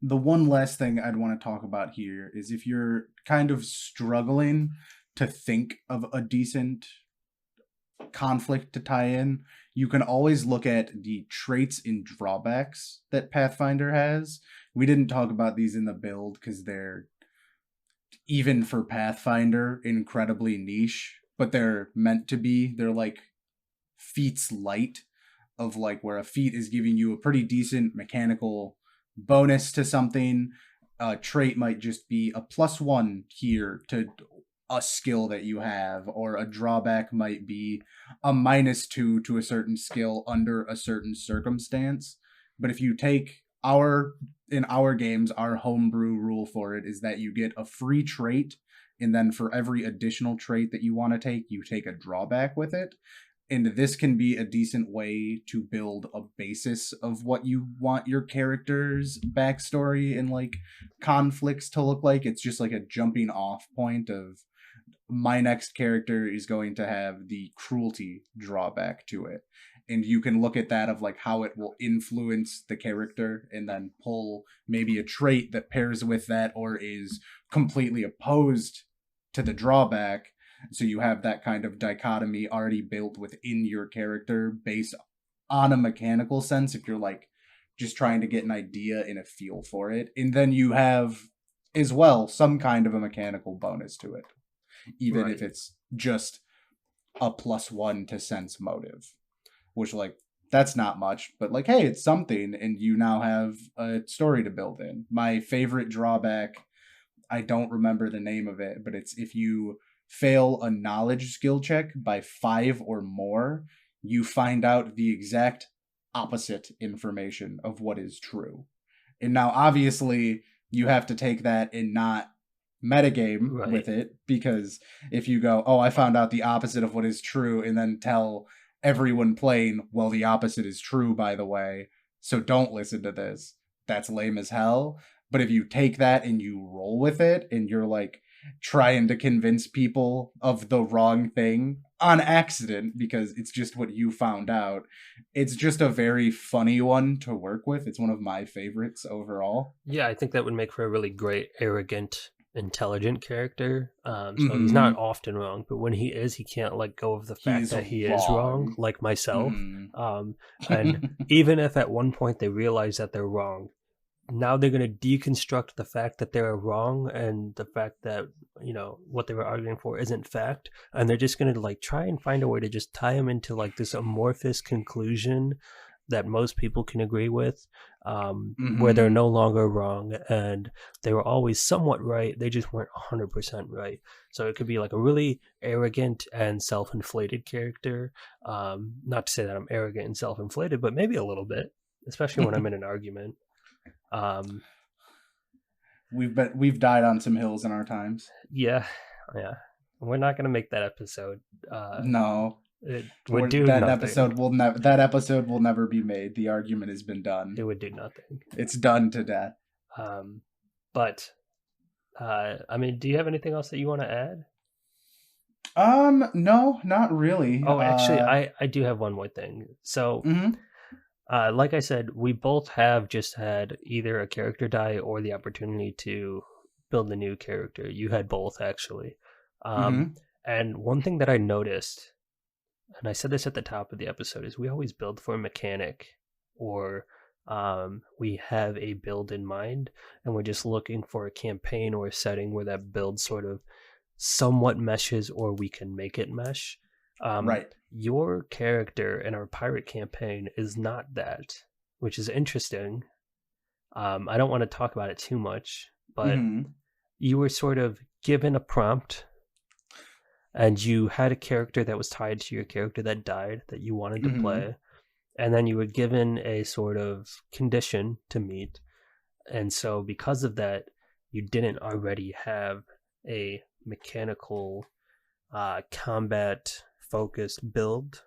The one last thing I'd want to talk about here is if you're kind of struggling to think of a decent conflict to tie in, you can always look at the traits and drawbacks that Pathfinder has. We didn't talk about these in the build because they're, even for Pathfinder, incredibly niche, but they're meant to be. They're like feats light, of like where a feat is giving you a pretty decent mechanical bonus to something. A trait might just be a +1 here to a skill that you have, or a drawback might be a -2 to a certain skill under a certain circumstance. But if you take our, in our games, our homebrew rule for it is that you get a free trait, and then for every additional trait that you want to take, you take a drawback with it. And this can be a decent way to build a basis of what you want your character's backstory and like conflicts to look like. It's just like a jumping off point of, my next character is going to have the cruelty drawback to it, and you can look at that of like how it will influence the character and then pull maybe a trait that pairs with that or is completely opposed to the drawback, so you have that kind of dichotomy already built within your character based on a mechanical sense if you're like just trying to get an idea and a feel for it. And then you have as well some kind of a mechanical bonus to it, even if Right. it's just a +1 to sense motive, which like that's not much, but like hey, it's something, and you now have a story to build in. My favorite drawback, I don't remember the name of it, but it's if you fail a knowledge skill check by 5 or more, you find out the exact opposite information of what is true. And now obviously you have to take that and not metagame Right. with it, because if you go, oh, I found out the opposite of what is true, and then tell everyone playing, well, the opposite is true, by the way, so don't listen to this, that's lame as hell. But if you take that and you roll with it and you're like trying to convince people of the wrong thing on accident because it's just what you found out, it's just a very funny one to work with. It's one of my favorites overall. Yeah, I think that would make for a really great, arrogant, intelligent character. So he's not Mm-hmm. often wrong, but when he is, he can't let go of the fact He's that he is wrong, wrong. like myself. Mm-hmm. And even if at one point they realize that they're wrong, now they're going to deconstruct the fact that they're wrong and the fact that, what they were arguing for isn't fact, and they're just going to like try and find a way to just tie them into like this amorphous conclusion that most people can agree with, where they're Mm-hmm. no longer wrong and they were always somewhat right, they just weren't 100% right. So it could be like a really arrogant and self-inflated character. Not to say that I'm arrogant and self-inflated, but maybe a little bit, especially when I'm in an argument. um, We've died on some hills in our times. yeah, yeah. We're not gonna make that episode. No, It would do nothing. that episode will never be made. The argument has been done. It would do nothing. It's done to death. Um, but I mean, do you have anything else that you want to add? No, not really. Oh, actually, I do have one more thing. So, Mhm. like I said, we both have just had either a character die or the opportunity to build a new character. You had both actually. Um, Mm-hmm. and one thing that I noticed, and I said this at the top of the episode, is we always build for a mechanic, or we have a build in mind, and we're just looking for a campaign or a setting where that build sort of somewhat meshes, or we can make it mesh. Right. Your character in our pirate campaign is not that, which is interesting. I don't want to talk about it too much, but Mm-hmm. you were sort of given a prompt, and you had a character that was tied to your character that died that you wanted to Mm-hmm. play, and then you were given a sort of condition to meet. And so because of that, you didn't already have a mechanical combat focused build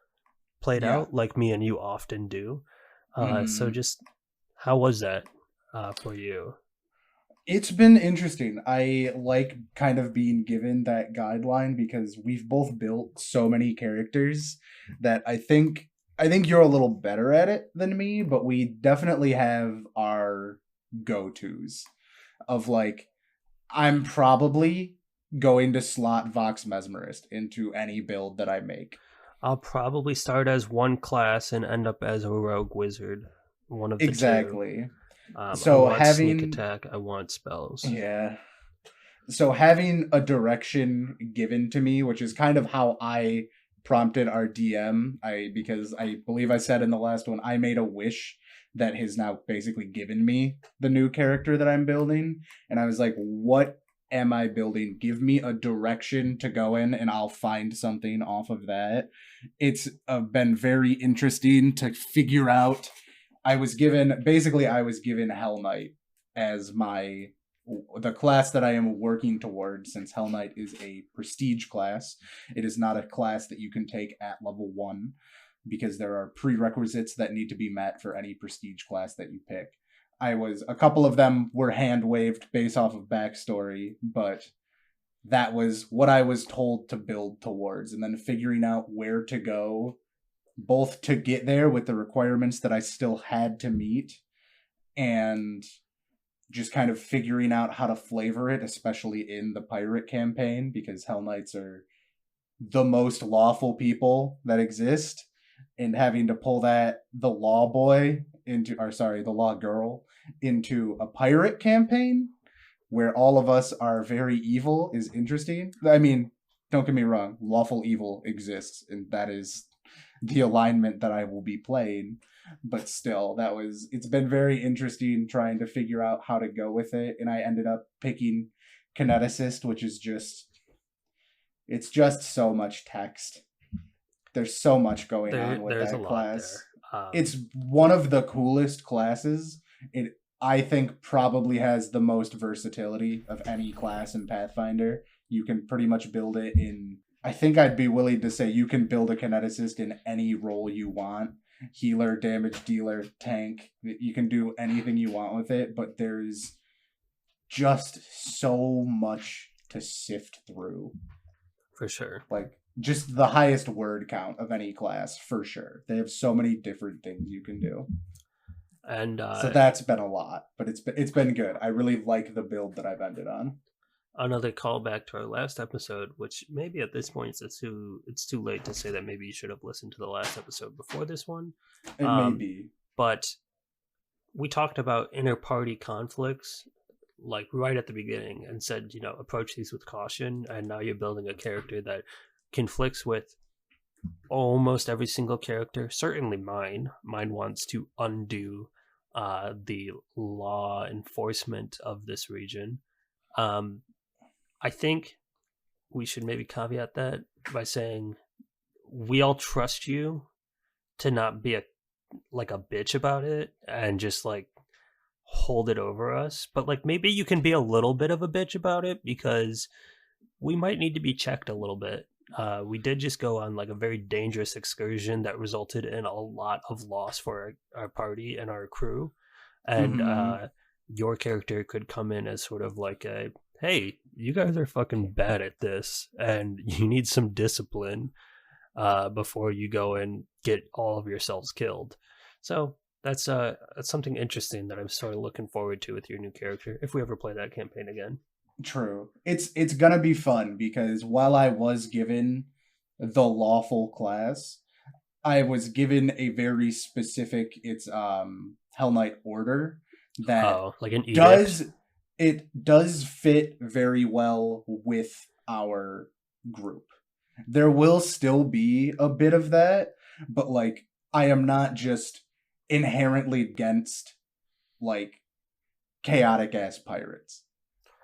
played Yeah. out like me and you often do. So Mm-hmm. just how was that for you? It's been interesting. I like kind of being given that guideline because we've both built so many characters that I think you're a little better at it than me, but we definitely have our go-tos of like I'm probably going to slot Vox Mesmerist into any build that I make. I'll probably start as one class and end up as a rogue wizard, one of the two. Exactly. I So want sneak having attack. I want spells. yeah, so having a direction given to me, which is kind of how I prompted our DM, I because I believe I said in the last one I made a wish that has now basically given me the new character that I'm building, and I was like, what am I building? Give me a direction to go in and I'll find something off of that. It's been very interesting to figure out. I was given Hell Knight as my the class that I am working towards, since Hell Knight is a prestige class. It is not a class that you can take at level 1 because there are prerequisites that need to be met for any prestige class that you pick. A couple of them were hand waved based off of backstory, but that was what I was told to build towards, and then figuring out where to go, both to get there with the requirements that I still had to meet, and just kind of figuring out how to flavor it, especially in the pirate campaign, because Hell Knights are the most lawful people that exist, and having to pull the law boy into, or sorry, the law girl into a pirate campaign where all of us are very evil is interesting. I mean, don't get me wrong, lawful evil exists, and that is the alignment that I will be playing. But still, it's been very interesting trying to figure out how to go with it. And I ended up picking Kineticist, which is it's just so much text. There's so much going on with There's a that lot class. there. It's one of the coolest classes. It I think probably has the most versatility of any class in Pathfinder. You can pretty much build it in, I think I'd be willing to say you can build a kineticist in any role you want. Healer, damage dealer, tank. You can do anything you want with it, but there's just so much to sift through. For sure. Like just the highest word count of any class for sure. They have so many different things you can do. And So that's been a lot, but it's been good. I really like the build that I've ended on. another callback to our last episode, which maybe at this point it's too late to say that maybe you should have listened to the last episode before this one. It may Um, be. but we talked about inter-party conflicts like right at the beginning and said, approach these with caution. And now you're building a character that conflicts with almost every single character. Certainly mine. Mine wants to undo the law enforcement of this region. Um, I think we should maybe caveat that by saying we all trust you to not be a bitch about it and just like hold it over us. But like maybe you can be a little bit of a bitch about it because we might need to be checked a little bit. We did just go on like a very dangerous excursion that resulted in a lot of loss for our party and our crew. And Mm-hmm. your character could come in as sort of like a, hey, you guys are fucking bad at this and you need some discipline before you go and get all of yourselves killed. So that's something interesting that I'm sort of looking forward to with your new character if we ever play that campaign again. True. It's gonna be fun because while I was given the lawful class, I was given a very specific Hell Knight order that Oh, like an edict. does it does fit very well with our group. There will still be a bit of that, but like I am not just inherently against like chaotic ass pirates.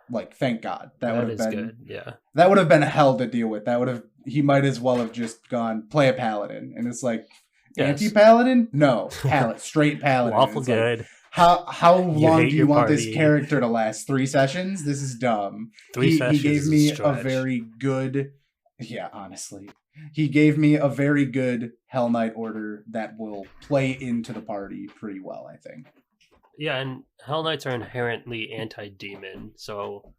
Like thank God. That is good. Yeah. That would have been hell to deal with. That would have he might as well have just gone play a paladin. And it's like Yes. anti-paladin? No, straight paladin. Lawful It's like, good. how long hate do you your want this party. character to last? 3 sessions? This is dumb. Three He gave sessions me is a stretch. very good yeah, honestly. He gave me a very good Hell Knight order that will play into the party pretty well, I think. Yeah, and Hell Knights are inherently anti-demon, so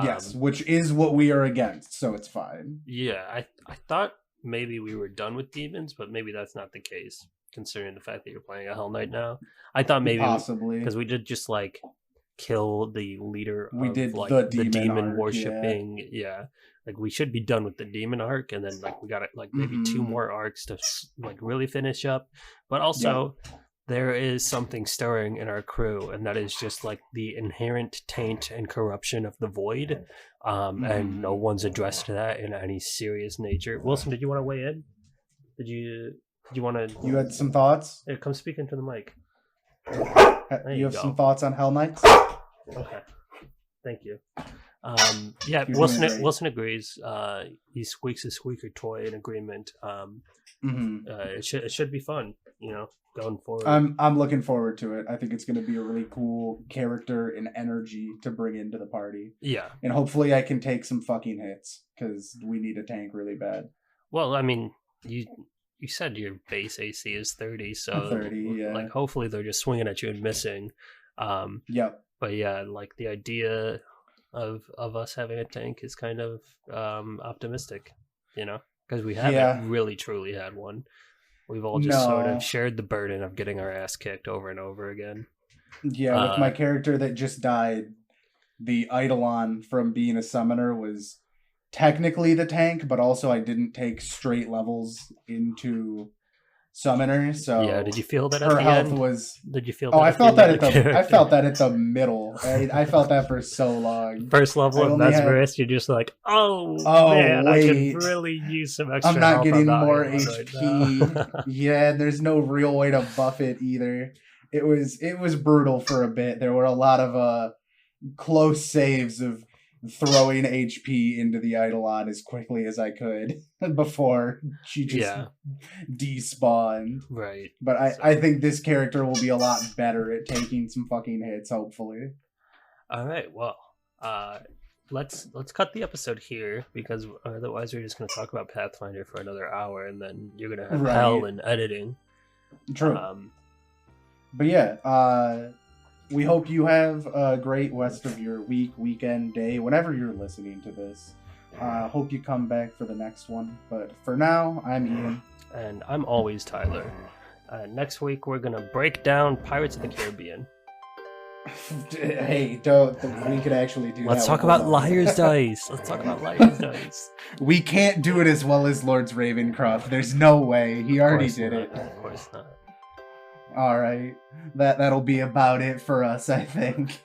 Yes, which is what we are against, so it's fine. yeah, I thought maybe we were done with demons, but maybe that's not the case, considering the fact that you're playing a Hell Knight now. I thought maybe Possibly. because we did just like kill the leader We of did like the the demon demon arc, worshipping. Yeah, like we should be done with the demon arc, and then like we got like maybe 2 Mhm. more arcs to like really finish up. But also, there is something stirring in our crew, and that is just like the inherent taint and corruption of the void. And no one's addressed that in any serious nature. Wilson, did you want to weigh in? Did you want to? You had some thoughts? Yeah, come speak into the mic. You have some thoughts on Hell Knights? Okay, thank you. Yeah, You're doing great. Wilson agrees. He squeaks a squeaker toy in agreement. It should be fun, going forward. I'm looking forward to it. I think it's going to be a really cool character and energy to bring into the party. Yeah, and hopefully I can take some fucking hits because we need a tank really bad. Well, I mean, you said your base AC is 30, so 30, yeah. Like hopefully they're just swinging at you and missing. Yep. But yeah, like the idea of us having a tank is kind of optimistic, because we haven't really truly had one. We've all just sort of shared the burden of getting our ass kicked over and over again. Yeah, with my character that just died, the Eidolon from being a summoner was technically the tank, but also I didn't take straight levels into summoner, so yeah. Did you feel that her at the health end? was? Did you feel? Oh, that I felt that at character? I felt that at the middle. I felt that for so long. First level of Mesmerist, you're just like, oh man, wait. I could really use some extra. I'm not help getting on more Eidolon HP. right now. Yeah, there's no real way to buff it either. It was brutal for a bit. There were a lot of close saves of throwing HP into the Eidolon as quickly as I could before she just despawned. Right. But I think this character will be a lot better at taking some fucking hits, hopefully. All right. Well, let's cut the episode here because otherwise we're just going to talk about Pathfinder for another hour, and then you're going to have hell in editing. True. But yeah, we hope you have a great rest of your week, weekend, day, whenever you're listening to this. Hope you come back for the next one. But for now, I'm Ian. And I'm always Tyler. Next week, we're going to break down Pirates of the Caribbean. Hey, we could actually do that. Let's talk about Liar's Dice. Let's talk about Liar's Dice. We can't do it as well as Lord's Ravencroft. There's no way. He already did it. Of course not. All right. That'll be about it for us, I think.